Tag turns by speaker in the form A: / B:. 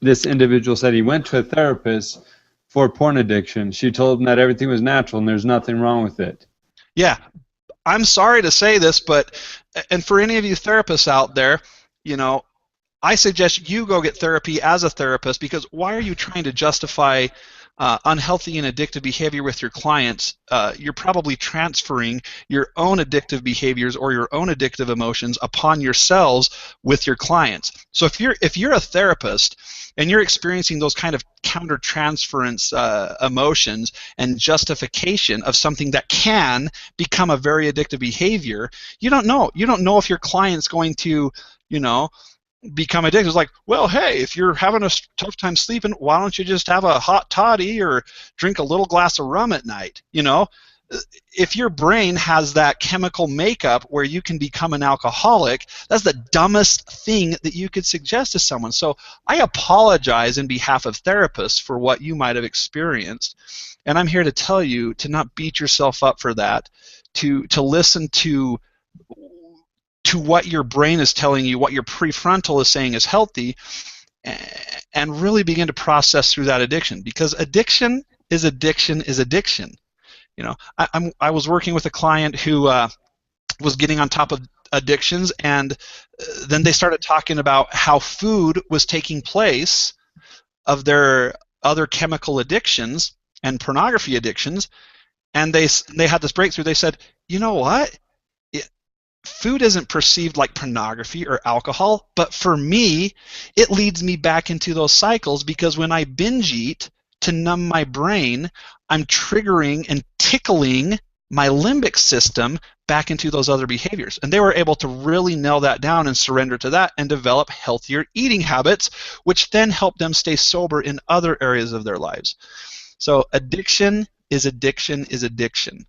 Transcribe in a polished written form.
A: this individual said he went to a therapist for porn addiction. She told him that everything was natural and there's nothing wrong with it.
B: Yeah, I'm sorry to say this, but, and for any of you therapists out there, you know, I suggest you go get therapy as a therapist, because why are you trying to justify unhealthy and addictive behavior with your clients? You're probably transferring your own addictive behaviors or your own addictive emotions upon yourselves with your clients. So if you're a therapist and you're experiencing those kind of counter-transference emotions and justification of something that can become a very addictive behavior, you don't know. You don't know if your client's going to, you know, become addicted. It's like, well, hey, if you're having a tough time sleeping, why don't you just have a hot toddy or drink a little glass of rum at night? You know, if your brain has that chemical makeup where you can become an alcoholic, that's the dumbest thing that you could suggest to someone. So I apologize in behalf of therapists for what you might have experienced, and I'm here to tell you to not beat yourself up for that, to listen to what your brain is telling you, what your prefrontal is saying is healthy, and really begin to process through that addiction, because addiction is addiction is addiction. You know, I was working with a client who was getting on top of addictions, and then they started talking about how food was taking place of their other chemical addictions and pornography addictions, and they had this breakthrough. They said, you know what? Food isn't perceived like pornography or alcohol, but for me, it leads me back into those cycles, because when I binge eat to numb my brain, I'm triggering and tickling my limbic system back into those other behaviors. And they were able to really nail that down and surrender to that and develop healthier eating habits, which then help them stay sober in other areas of their lives. So addiction is addiction is addiction.